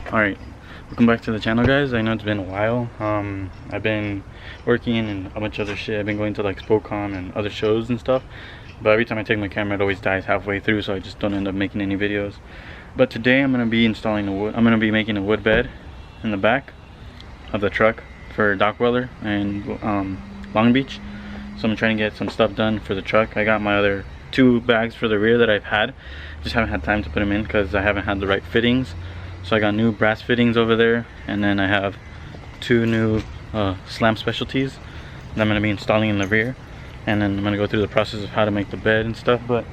Alright, welcome back to the channel, guys. I know it's been a while. I've been working and a bunch of other shit. I've been going to like SpoCon and other shows and stuff, but every time I take my camera it always dies halfway through, so I just don't end up making any videos. But today I'm going to be installing I'm going to be making a wood bed in the back of the truck for Doc Weller and Long Beach. So I'm trying to get some stuff done for the truck. I got my other 2 bags for the rear that I've had, just haven't had time to put them in because I haven't had the right fittings. So I got new brass fittings over there, and then I have 2 new slam specialties that I'm going to be installing in the rear, and then I'm going to go through the process of how to make the bed and stuff. But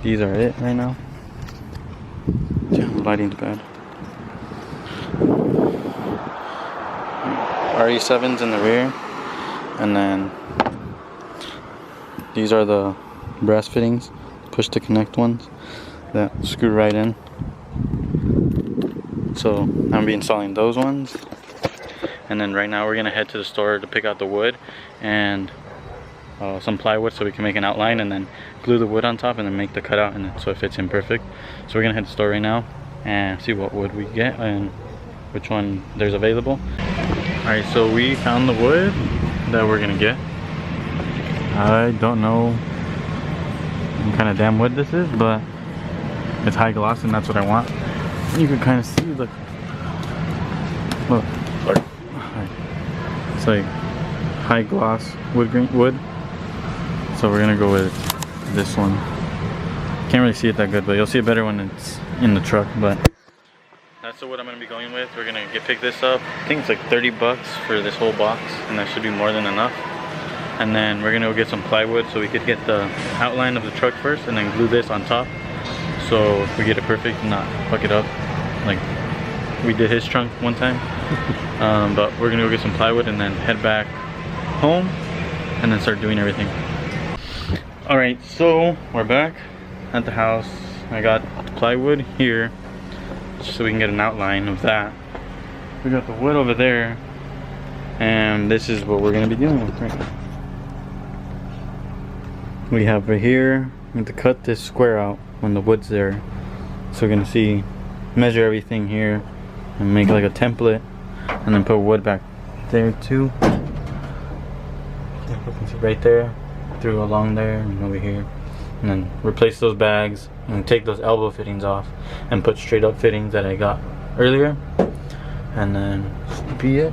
these are it right now. Damn, the lighting's bad. RE7s in the rear, and then these are the brass fittings, push to connect ones that screw right in. So I'm gonna be installing those ones, and then right now we're gonna head to the store to pick out the wood and some plywood so we can make an outline, and then glue the wood on top and then make the cutout, and then so it fits in perfect. So we're gonna head to the store right now and see what wood we get and which one there's available. Alright, so we found the wood that we're gonna get. I don't know what kind of damn wood this is, but it's high gloss and that's what I want. You can kind of see, look, it's like high gloss wood. So we're gonna go with this one. Can't really see it that good, but you'll see it better when it's in the truck. But that's the wood I'm gonna be going with. We're gonna pick this up. I think it's like 30 bucks for this whole box, and that should be more than enough. And then we're gonna go get some plywood so we could get the outline of the truck first, and then glue this on top, so we get it perfect and not fuck it up like we did his trunk one time. But we're gonna go get some plywood and then head back home and then start doing everything. Alright, so we're back at the house. I got the plywood here just so we can get an outline of that. We got the wood over there, and this is what we're gonna be dealing with right now. We have right here, we have to cut this square out when the wood's there. So we're gonna measure everything here and make like a template, and then put wood back there too. You can see right there, through along there and over here, and then replace those bags and take those elbow fittings off and put straight up fittings that I got earlier, and then that'll be it.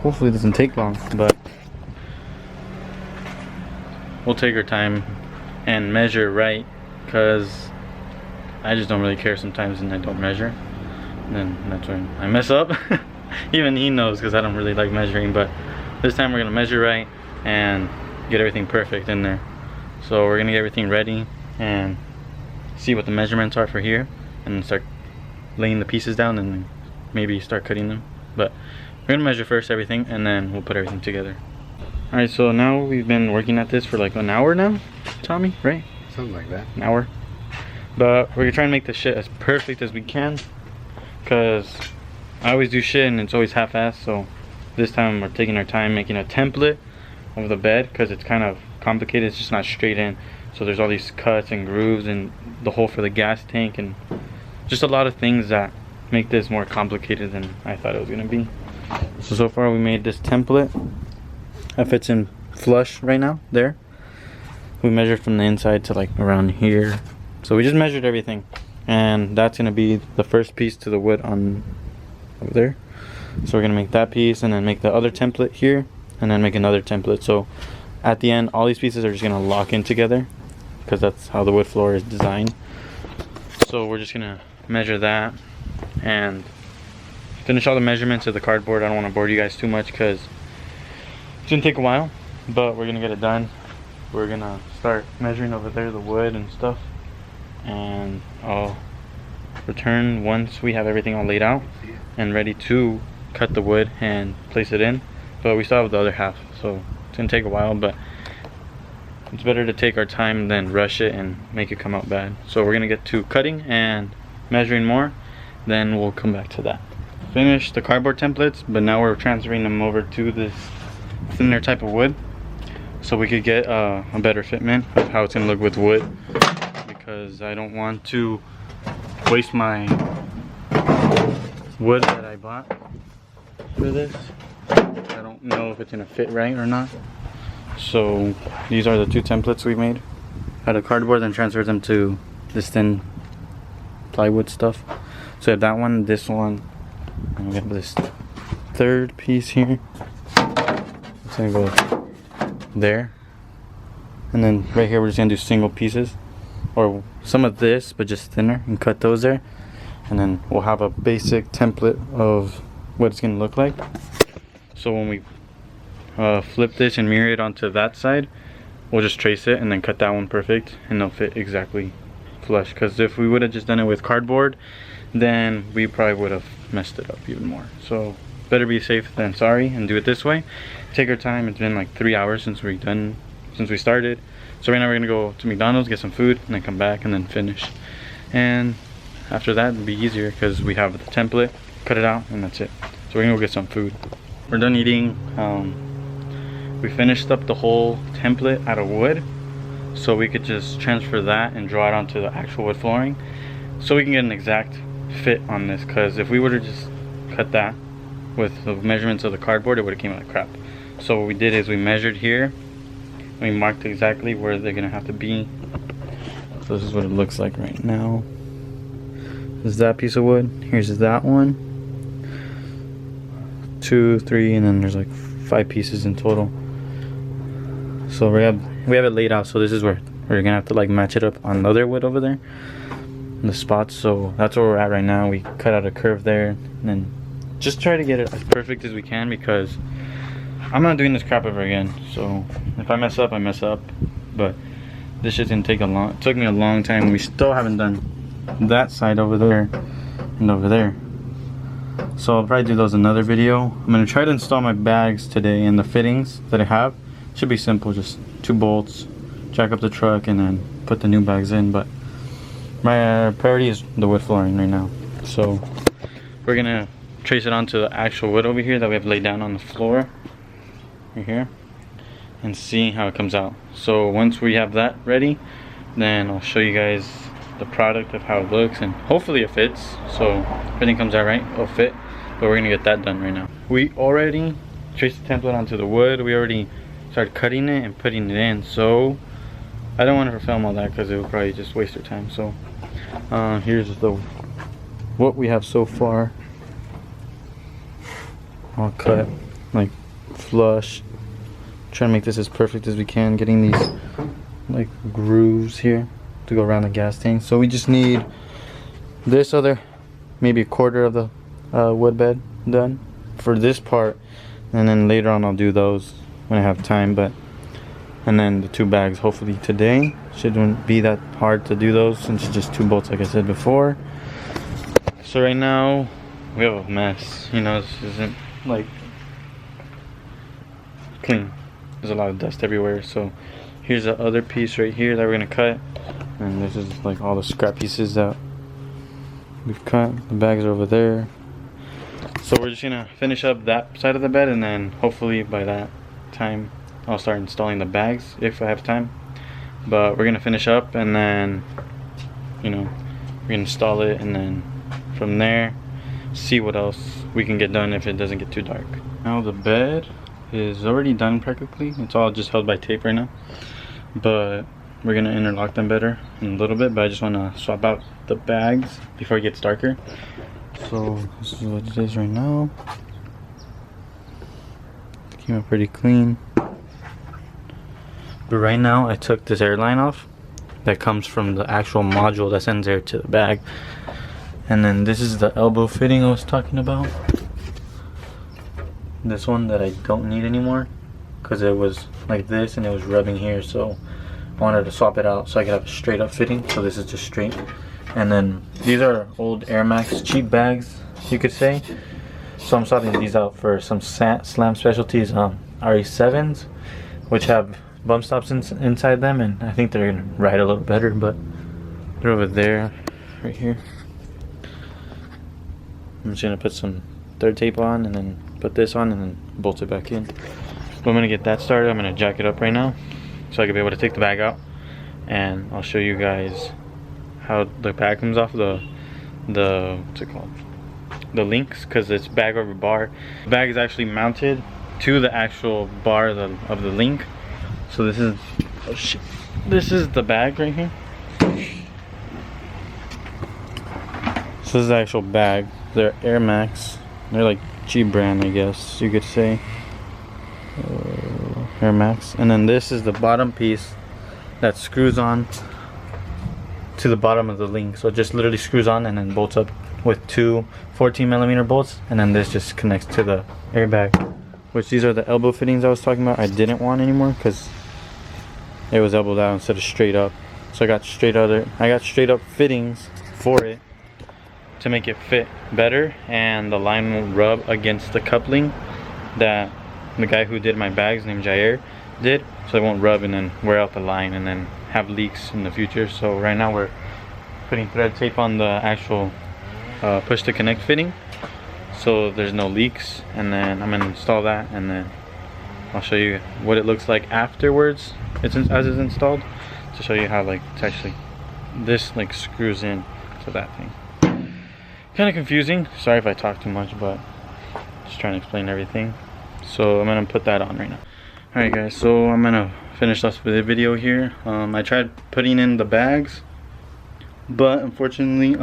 Hopefully it doesn't take long, but we'll take our time and measure right, because I just don't really care sometimes and I don't measure, and then that's when I mess up. Even he knows, because I don't really like measuring, but this time we're gonna measure right and get everything perfect in there. So we're gonna get everything ready and see what the measurements are for here, and start laying the pieces down and then maybe start cutting them. But we're gonna measure first everything, and then we'll put everything together. Alright, so now we've been working at this for like an hour now, Tommy, right? Something like that. An hour. But we're gonna try and make this shit as perfect as we can, because I always do shit and it's always half-assed. So this time we're taking our time making a template of the bed, because it's kind of complicated. It's just not straight in, so there's all these cuts and grooves and the hole for the gas tank and just a lot of things that make this more complicated than I thought it was gonna be. So far we made this template that fits in flush right now there. We measured from the inside to like around here. So we just measured everything, and that's gonna be the first piece to the wood on over there. So we're gonna make that piece and then make the other template here, and then make another template. So at the end, all these pieces are just gonna lock in together, because that's how the wood floor is designed. So we're just gonna measure that and finish all the measurements of the cardboard. I don't want to bore you guys too much because it's gonna take a while, but we're gonna get it done. We're gonna start measuring over there the wood and stuff, and I'll return once we have everything all laid out and ready to cut the wood and place it in. But we still have the other half, so it's gonna take a while, but it's better to take our time than rush it and make it come out bad. So we're gonna get to cutting and measuring more, then we'll come back to that. Finish the cardboard templates, but now we're transferring them over to this thinner type of wood, so we could get a better fitment of how it's gonna look with wood, because I don't want to waste my wood that I bought for this. I don't know if it's gonna fit right or not. So these are the two templates we made out of cardboard and transferred them to this thin plywood stuff. So we have that one, this one, and we have this third piece here. It's gonna go there. And then right here we're just gonna do single pieces, or some of this but just thinner, and cut those there. And then we'll have a basic template of what it's gonna look like. So when we flip this and mirror it onto that side, we'll just trace it and then cut that one perfect, and they'll fit exactly flush. Because if we would have just done it with cardboard, then we probably would have messed it up even more. So better be safe than sorry and do it this way. Take our time. It's been like 3 hours since we started. So right now we're gonna go to McDonald's, get some food, and then come back and then finish. And after that it'll be easier because we have the template, cut it out, and that's it. So we're gonna go get some food. We're done eating. We finished up the whole template out of wood, so we could just transfer that and draw it onto the actual wood flooring, so we can get an exact fit on this. Because if we would have just cut that with the measurements of the cardboard, it would have came out like crap. So what we did is we measured here, we marked exactly where they're gonna have to be. So this is what it looks like right now. This is that piece of wood. Here's that one, 2, 3, and then there's like 5 pieces in total. So we have it laid out. So this is where we're gonna have to like match it up on the other wood over there, in the spots. So that's where we're at right now. We cut out a curve there, and then just try to get it as perfect as we can, because I'm not doing this crap ever again. So if I mess up, I mess up. But this shit's gonna take it took me a long time. We still haven't done that side over there and over there. So I'll probably do those in another video. I'm gonna try to install my bags today, and the fittings that I have should be simple, just 2 bolts, jack up the truck, and then put the new bags in. But my priority is the wood flooring right now. So we're gonna trace it onto the actual wood over here that we have laid down on the floor right here, and see how it comes out. So once we have that ready, then I'll show you guys the product of how it looks, and hopefully it fits. So if everything comes out right, it'll fit. But we're gonna get that done right now. We already traced the template onto the wood. We already started cutting it and putting it in. So I don't want to film all that because it would probably just waste our time. So here's what we have so far. All cut like flush. Trying to make this as perfect as we can. Getting these like grooves here to go around the gas tank. So we just need this other, maybe a quarter of the wood bed done for this part, and then later on I'll do those when I have time. And then the 2 bags hopefully today. Shouldn't be that hard to do those since it's just 2 bolts like I said before. So right now we have a mess, you know. This isn't like clean. There's a lot of dust everywhere. So here's the other piece right here that we're gonna cut, and this is like all the scrap pieces that we've cut. The bags are over there. So we're just gonna finish up that side of the bed, and then hopefully by that time I'll start installing the bags if I have time. But we're gonna finish up, and then, you know, we're gonna install it, and then from there see what else we can get done if it doesn't get too dark. Now the bed is already done practically. It's all just held by tape right now, but we're gonna interlock them better in a little bit. But I just want to swap out the bags before it gets darker. So this is what it is right now. It came out pretty clean. But right now I took this airline off that comes from the actual module that sends air to the bag. And then this is the elbow fitting I was talking about. This one that I don't need anymore because it was like this and it was rubbing here, so I wanted to swap it out so I could have a straight up fitting. So this is just straight. And then these are old Air Max cheap bags, you could say. So I'm swapping these out for some Slam Specialties RE7s, which have bump stops inside them, and I think they're gonna ride a little better. But they're over there, right here. I'm just gonna put some third tape on, and then put this on, and then bolt it back in. But I'm gonna get that started. I'm gonna jack it up right now so I can be able to take the bag out, and I'll show you guys how the bag comes off the what's it called, links because it's bag over bar. The bag is actually mounted to the actual bar of the link. So this is, oh shit, this is the bag right here. So this is the actual bag. They're Air Max. They're like G brand, I guess you could say. Air Max. And then this is the bottom piece that screws on to the bottom of the link. So it just literally screws on and then bolts up with two 14mm bolts, and then this just connects to the airbag. Which these are the elbow fittings I was talking about. I didn't want anymore because it was elbowed out instead of straight up. So I got straight up fittings for it to make it fit better, and the line won't rub against the coupling that the guy who did my bags named Jair did, so it won't rub and then wear out the line and then have leaks in the future. So right now we're putting thread tape on the actual push to connect fitting so there's no leaks, and then I'm gonna install that, and then I'll show you what it looks like afterwards as it's installed, to show you how like it's actually, this like screws in to that thing. Kind of confusing, sorry if I talk too much, but just trying to explain everything. So I'm gonna put that on right now. Alright guys, so I'm gonna finish off with the video here. I tried putting in the bags, but unfortunately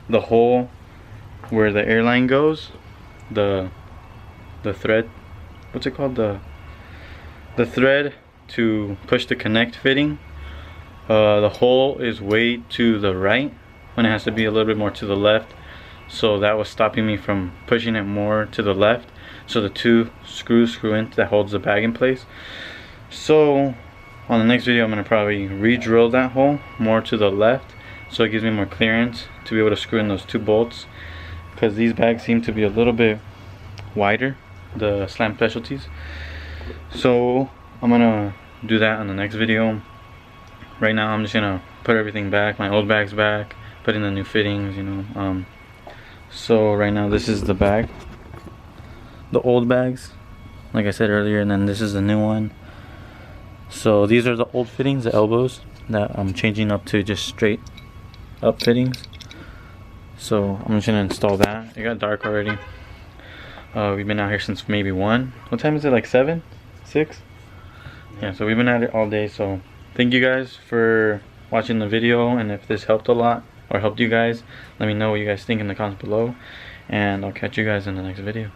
the hole where the airline goes, the thread, what's it called, the thread to push the connect fitting, the hole is way to the right when it has to be a little bit more to the left. So that was stopping me from pushing it more to the left, so the two screws screw in that holds the bag in place. So on the next video I'm going to probably re-drill that hole more to the left, so it gives me more clearance to be able to screw in those two bolts, because these bags seem to be a little bit wider, the Slam Specialties. So I'm gonna do that on the next video. Right now I'm just gonna put everything back, my old bags back, put in the new fittings, you know. So right now this is the bag, the old bags like I said earlier, and then this is the new one. So these are the old fittings, the elbows that I'm changing up to just straight up fittings. So I'm just gonna install that. It got dark already. We've been out here since maybe 1. What time is it, like 7? 6? Yeah, so we've been at it all day. So thank you guys for watching the video, and if this helped a lot or helped you guys, let me know what you guys think in the comments below, and I'll catch you guys in the next video.